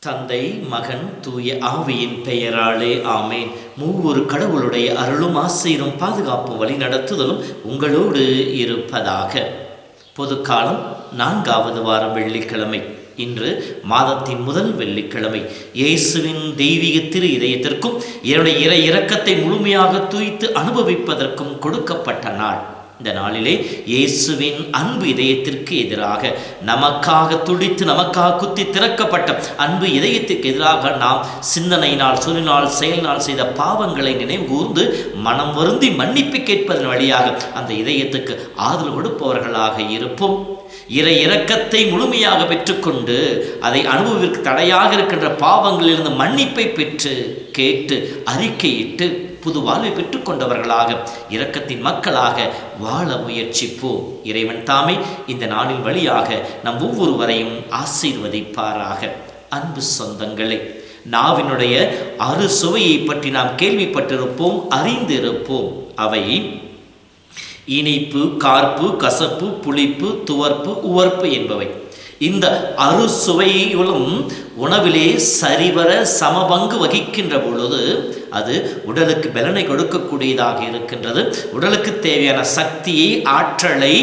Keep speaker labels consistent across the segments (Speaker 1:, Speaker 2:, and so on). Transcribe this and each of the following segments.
Speaker 1: தந்தை, மகன், தூய ஆவியின் பெயராலே ஆமேன். மூவொரு கடவுளுடைய அருளும் ஆசீரும் பாதுகாப்பும் வழி நடத்துதலும் உங்களோடு இருப்பதாக. பொதுக்காலம் 4வது வாரம் வெள்ளிக்கிழமை. இன்று மாதத்தின் முதல் வெள்ளிக்கிழமை. இயேசுவின் தெய்வீக திரு இதயத்திற்கும் என்னுடைய இறை இரக்கத்தை முழுமையாக தூய்த்து அனுபவிப்பதற்கும் கொடுக்கப்பட்ட நாள். இந்த நாளிலே இயேசுவின் அன்பு இதயத்திற்கு எதிராக, நமக்காக துடித்து நமக்காக குத்தி திறக்கப்பட்ட அன்பு இதயத்திற்கு எதிராக நாம் சிந்தனையினால், சொல்லினால், செயலினால் செய்த பாவங்களை நினைவுகூர்ந்து மனம் வருந்தி மன்னிப்பு கேட்பதன் வழியாக அந்த இதயத்துக்கு ஆதரவு கொடுப்பவர்களாக இருப்போம். இறை இரக்கத்தை முழுமையாக பெற்றுக்கொண்டு அதை அனுபவிற்கு தடையாக இருக்கின்ற பாவங்களிலிருந்து மன்னிப்பை பெற்று கேட்டு அறிக்கையிட்டு புது வாழ்வை பெற்றுக்கொண்டவர்களாக, இரக்கத்தின் மக்களாக வாழ முயற்சிப்போம். இறைவன் தாமே இந்த நாளின் வழியாக நம் ஒவ்வொருவரையும் ஆசீர்வதிப்பாராக. அன்பு சொந்தங்களே, நாவினுடைய அறுசுவையை பற்றி நாம் கேள்விப்பட்டிருப்போம், அறிந்திருப்போம். அவை இனிப்பு, கார்ப்பு, கசப்பு, புளிப்பு, துவர்ப்பு, உவர்ப்பு என்பவை. இந்த அறுசுவைகளும் உணவிலே சரிவர சமபங்கு வகிக்கின்ற பொழுது அது உடலுக்கு பலனை கொடுக்கக்கூடியதாக இருக்கின்றது. உடலுக்கு தேவையான சக்தியை, ஆற்றலை,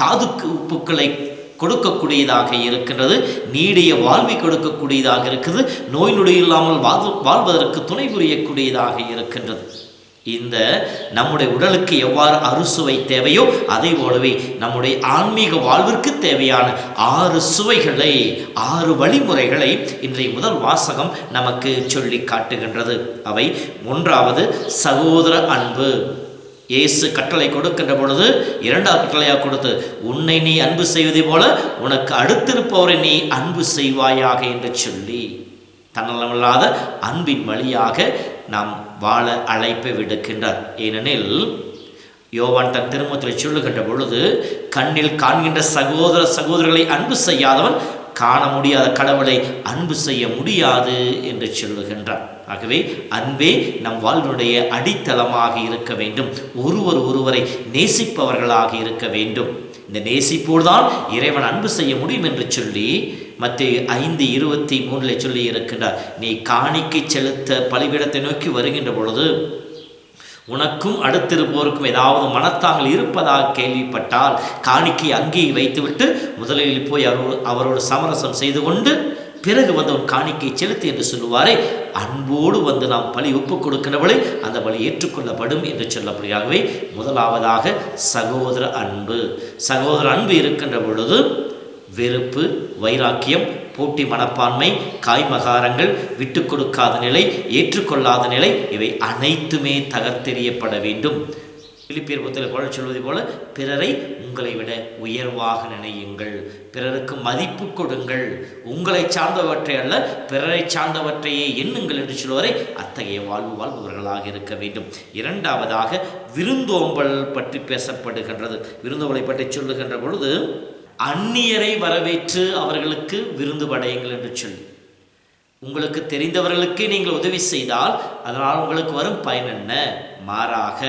Speaker 1: தாதுக்கு உப்புக்களை கொடுக்கக்கூடியதாக இருக்கின்றது. நீடிய வாழ்வை கொடுக்கக்கூடியதாக இருக்குது. நோய் நொடி இல்லாமல் வாழ்வதற்கு துணை புரியக்கூடியதாக இருக்கின்றது. இந்த நம்முடைய உடலுக்கு எவ்வாறு அறுசுவை தேவையோ அதை போலவே நம்முடைய ஆன்மீக வாழ்விற்கு தேவையான 6 சுவைகளை, 6 வழிமுறைகளை இன்றைய முதல் வாசகம் நமக்கு சொல்லி காட்டுகின்றது. அவை 1வது சகோதர அன்பு. இயேசு கட்டளை கொடுக்கின்ற பொழுது 2வது கட்டளையாக கொடுத்து, உன்னை நீ அன்பு செய்வதை போல உனக்கு அடுத்திருப்பவரை நீ அன்பு செய்வாயாக என்று சொல்லி தன்னலமில்லாத அன்பின் வழியாக நாம் வாழ அழைப்பை விடுக்கின்றார். ஏனெனில் யோவான் தன் திருமுகத்தில் சொல்லுகின்ற பொழுது, கண்ணில் காண்கின்ற சகோதர சகோதரர்களை அன்பு செய்யாதவன் காண முடியாத கடவுளை அன்பு செய்ய முடியாது என்று சொல்லுகின்றார். ஆகவே அன்பே நம் வாழ்வுடைய அடித்தளமாக இருக்க வேண்டும். ஒருவரை நேசிப்பவர்களாக இருக்க வேண்டும். இந்த நேசிப்போடு தான் இறைவன் அன்பு செய்ய முடியும் என்று சொல்லி மத்தேயு 5:23 சொல்லி இருக்கின்றார். நீ காணிக்கை செலுத்த பலிபீடத்தை நோக்கி வருகின்ற பொழுது உனக்கும் அடுத்திருப்போருக்கும் ஏதாவது மனத்தாங்கள் இருப்பதாக கேள்விப்பட்டால் காணிக்கை அங்கே வைத்துவிட்டு முதலில் போய் அவரோடு சமரசம் செய்து கொண்டு பிறகு வந்து உன் காணிக்கை செலுத்து என்று சொல்லுவாரே, அன்போடு வந்து நாம் பலி ஒப்புக் கொடுக்கின்றவளை அந்த பலி ஏற்றுக்கொள்ளப்படும் என்று சொல்லப்படுகிறாகவே முதலாவதாக சகோதர அன்பு. சகோதர அன்பு இருக்கின்ற பொழுது வெறுப்பு, வைராக்கியம், போட்டி மனப்பான்மை, காய்மகாரங்கள், விட்டு கொடுக்காத நிலை, ஏற்றுக்கொள்ளாத நிலை, இவை அனைத்துமே தகர்த்தெறியப்பட வேண்டும். பிலிப்பியர் புத்தகத்தில் சொல்வதை போல பிறரை உங்களை விட உயர்வாக நினையுங்கள், பிறருக்கு மதிப்பு கொடுங்கள், உங்களை சார்ந்தவற்றை அல்ல பிறரை சார்ந்தவற்றையே எண்ணுங்கள் என்று சொல்வரை அத்தகைய வாழ்பவர்களாக இருக்க வேண்டும். 2வதாக விருந்தோம்பல் பற்றி பேசப்படுகின்றது. விருந்தோம்பலை பற்றி சொல்லுகின்ற பொழுது, அந்நியரை வரவேற்று அவர்களுக்கு விருந்து படையுங்கள் என்று சொல்லி, உங்களுக்கு தெரிந்தவர்களுக்கு நீங்கள் உதவி செய்தால் அதனால் உங்களுக்கு வரும் பயன் என்ன? மாறாக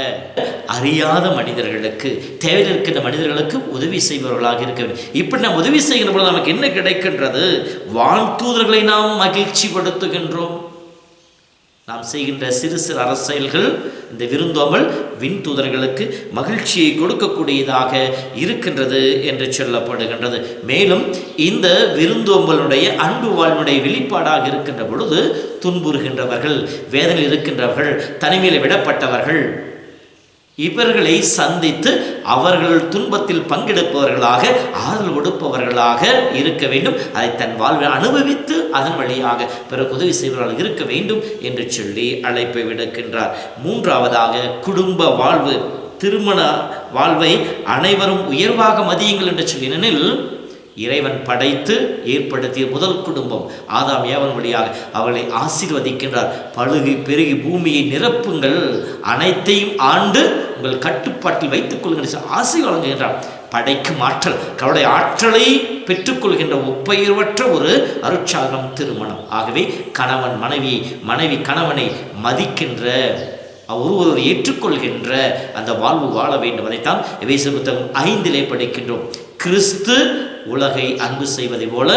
Speaker 1: அறியாத மனிதர்களுக்கு, தேவையில் இருக்கின்ற மனிதர்களுக்கு உதவி செய்பவர்களாக இருக்க வேண்டும். இப்படி நாம் உதவி செய்கின்ற பொழுது நமக்கு என்ன கிடைக்கின்றது? வான் தூதர்களை நாம் மகிழ்ச்சி படுத்துகின்றோம். நாம் செய்கின்ற சிறு சிறு அரசியல்கள், இந்த விருந்தோம்பல் விண் தூதர்களுக்கு மகிழ்ச்சியை கொடுக்கக்கூடியதாக இருக்கின்றது என்று சொல்லப்படுகின்றது. மேலும் இந்த விருந்தோம்பலுடைய அன்பு வாழ்வுடைய வெளிப்பாடாக இருக்கின்ற பொழுது துன்புறுகின்றவர்கள், வேதனையில் இருக்கின்றவர்கள், தனிமையில் விடப்பட்டவர்கள், இவர்களை சந்தித்து அவர்கள் துன்பத்தில் பங்கெடுப்பவர்களாக, ஆதரவு கொடுப்பவர்களாக இருக்க வேண்டும். அதை தன் வாழ்வில் அனுபவித்து அதன் வழியாக பிறகு உதவி செய்வர்கள் இருக்க வேண்டும் என்று சொல்லி அழைப்பை விடுக்கின்றார். 3வதாக குடும்ப வாழ்வு. திருமண வாழ்வை அனைவரும் உயர்வாக மதியுங்கள் என்று சொல்லி, ஏனெனில் இறைவன் படைத்து ஏற்படுத்திய முதல் குடும்பம் ஆதாம் ஏவன் வழியாக அவர்களை ஆசீர்வதிக்கின்றார். பழுகி பெருகி பூமியை நிரப்புங்கள், அனைத்தையும் ஆண்டு உங்கள் கட்டுப்பாட்டில் வைத்துக் கொள்கின்ற ஆசை வழங்குகின்றார். படைக்கும் ஆற்றல், கடவுளுடைய ஆற்றலை பெற்றுக்கொள்கின்ற ஒப்பெயர்வற்ற ஒரு அருட்சாதனம் திருமணம். ஆகவே கணவன் மனைவி கணவனை மதிக்கின்ற, ஒருவர் ஏற்றுக்கொள்கின்ற அந்த வாழ்வு வாழ வேண்டும். அதைத்தான் எபேசியர் புத்தகம் 5 படிக்கின்றோம். கிறிஸ்து உலகை அன்பு செய்வதை போல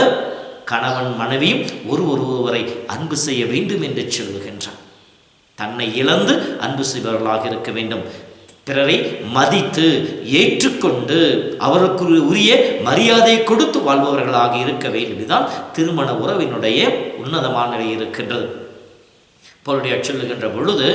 Speaker 1: கணவன் மனைவியும் ஒருவரை அன்பு செய்ய வேண்டும் என்று சொல்லுகின்றார். தன்னை இழந்து அன்பு செய்பவர்களாக இருக்க வேண்டும். பிறரை மதித்து ஏற்றுக்கொண்டு அவருக்கு உரிய மரியாதை கொடுத்து வாழ்பவர்களாக இருக்க வேண்டும். இதுதான் திருமண உறவினுடைய உன்னதமான நிலை இருக்கின்றது. பவுலுடைய சொல்லுகின்ற பொழுது,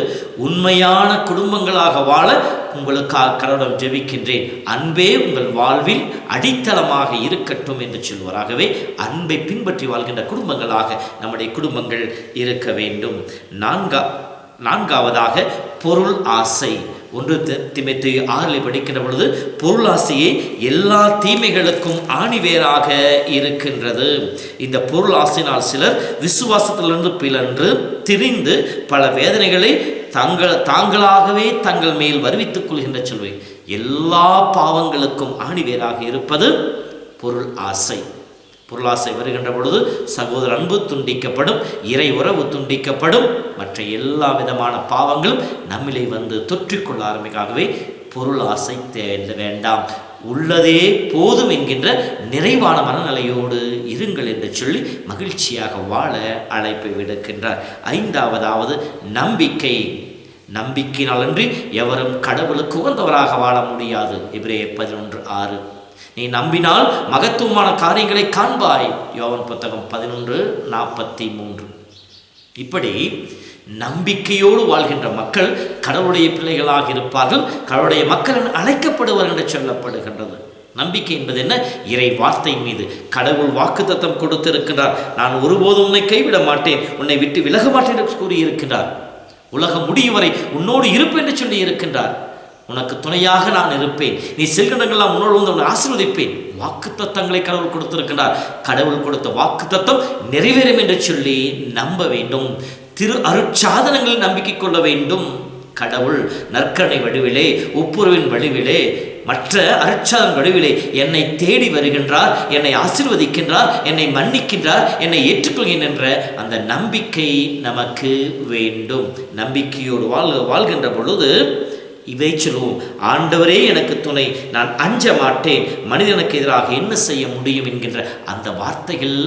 Speaker 1: உண்மையான குடும்பங்களாக வாழ உங்களுக்காக கடவுளிடம் ஜெபிக்கின்றேன், அன்பே உங்கள் வாழ்வில் அடித்தளமாக இருக்கட்டும் என்று சொல்வாராகவே அன்பை பின்பற்றி வாழ்கின்ற குடும்பங்களாக நம்முடைய குடும்பங்கள் இருக்க வேண்டும். நான்காவதாக பொருள் ஆசை. 1 தீமோத்தேயு 6 படிக்கின்ற பொழுது, பொருள் ஆசையே எல்லா தீமைகளுக்கும் ஆணிவேராக இருக்கின்றது. இந்த பொருள் ஆசையினால் சிலர் விசுவாசத்திலிருந்து பிளன்று திரிந்து பல வேதனைகளை தாங்களாகவே தங்கள் மேல் வருவித்துக் கொள்கின்ற சொல்வை. எல்லா பாவங்களுக்கும் ஆணிவேராக இருப்பது பொருள் ஆசை. பொருளாசை வருகின்ற பொழுது சகோதர அன்பு துண்டிக்கப்படும், இறை உறவு துண்டிக்கப்படும், மற்ற எல்லா விதமான பாவங்களும் நம்மிலே வந்து தொற்றிக்கொள்ள ஆரம்பிக்காகவே பொருள் ஆசை வேண்டாம், உள்ளதே போதும் என்கின்ற நிறைவான மனநிலையோடு இருங்கள் என்று சொல்லி மகிழ்ச்சியாக வாழ அழைப்பை விடுக்கின்றார். 5வது நம்பிக்கை. நம்பிக்கையினாலன்றி எவரும் கடவுளுக்கு உகந்தவராக வாழ முடியாது. எபிரேயர் 11:6. நீ நம்பினால் மகத்துவமான காரியங்களை காண்பாய். யோவான் புத்தகம் 11:43. இப்படி நம்பிக்கையோடு வாழ்கின்ற மக்கள் கடவுளுடைய பிள்ளைகளாக இருப்பார்கள், கடவுளுடைய மக்கள் அழைக்கப்படுவார்கள் என்று சொல்லப்படுகின்றது. நம்பிக்கை என்பது என்ன? இறை வார்த்தை மீது கடவுள் வாக்குத்தத்தம் கொடுத்திருக்கின்றார். நான் ஒருபோதும் உன்னை கைவிட மாட்டேன், உன்னை விட்டு விலக மாட்டேன் என்று கூறியிருக்கின்றார். உலகம் முடியும் வரை உன்னோடு இருப்பேன் என்று சொல்லி இருக்கின்றார். உனக்கு துணையாக நான் இருப்பேன், நீ செல்கின்றங்கள்லாம் உன்னோடு வந்து உன்னை ஆசீர்வதிப்பேன். வாக்கு தத்தங்களை கடவுள் கொடுத்திருக்கின்றார். கடவுள் கொடுத்த வாக்கு தத்தம் நிறைவேறும் என்று சொல்லி நம்ப வேண்டும். திரு அருட்சாதனங்களில் நம்பிக்கை கொள்ள வேண்டும். கடவுள் நற்கருணை வடிவிலே, ஒப்புரவின் வடிவிலே, மற்ற அருட்சாதன வடிவிலே என்னை தேடி வருகின்றார், என்னை ஆசீர்வதிக்கின்றார், என்னை மன்னிக்கின்றார், என்னை ஏற்றுக்கொள்கின்ற அந்த நம்பிக்கை நமக்கு வேண்டும். நம்பிக்கையோடு வாழ்கின்ற பொழுது இவை சொல்லுவோம். ஆண்டவரே எனக்கு துணை, நான் அஞ்ச மாட்டேன், மனிதனுக்கு எதிராக என்ன செய்ய முடியும் என்கின்ற அந்த வார்த்தைகள்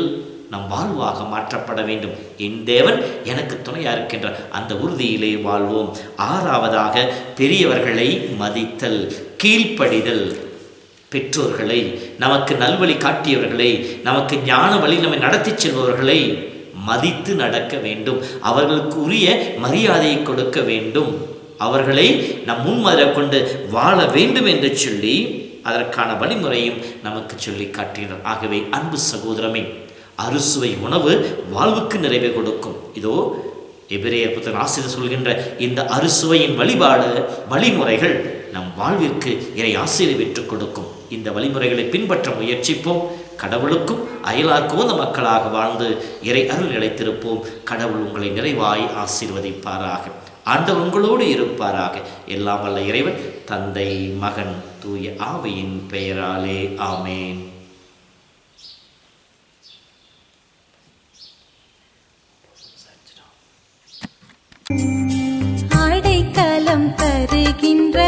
Speaker 1: நம் வாழ்வாக மாற்றப்பட வேண்டும். என் தேவன் எனக்கு துணையாக இருக்கின்ற அந்த உறுதியிலே வாழ்வோம். 6வதாக பெரியவர்களை மதித்தல், கீழ்ப்படிதல். பெற்றோர்களை, நமக்கு நல்வழி காட்டியவர்களை, நமக்கு ஞான வழி நம்மை நடத்தி செல்பவர்களை மதித்து நடக்க வேண்டும். அவர்களுக்கு உரிய மரியாதையை கொடுக்க வேண்டும். அவர்களை நம் முன்மாதிரி கொண்டு வாழ வேண்டும் என்று சொல்லி அதற்கான வழிமுறையும் நமக்கு சொல்லி காட்டினார். ஆகவே அன்பு சகோதரமே, அறுசுவை உணவு வாழ்வுக்கு நிறைவை கொடுக்கும். இதோ எபிரேயர் புத்தகம் ஆசிரியர் சொல்கின்ற இந்த அறுசுவையின் வழிமுறைகள் நம் வாழ்விற்கு இறை ஆசிரியர் பெற்றுக் கொடுக்கும். இந்த வழிமுறைகளை பின்பற்ற முயற்சிப்போம். கடவுளுக்கும் அயலார்க்கும் அந்த மக்களாக வாழ்ந்து இறை அருள் நிலைத்திருப்போம். கடவுள் உங்களை நிறைவாய் ஆசீர்வதிப்பாராக. ஆண்டவர் உங்களோடு இருப்பாராக. எல்லாம் வல்ல இறைவன் தந்தை, மகன், தூய ஆவியின் பெயராலே ஆமேன்.
Speaker 2: ஆடைக்கலம் தருகின்ற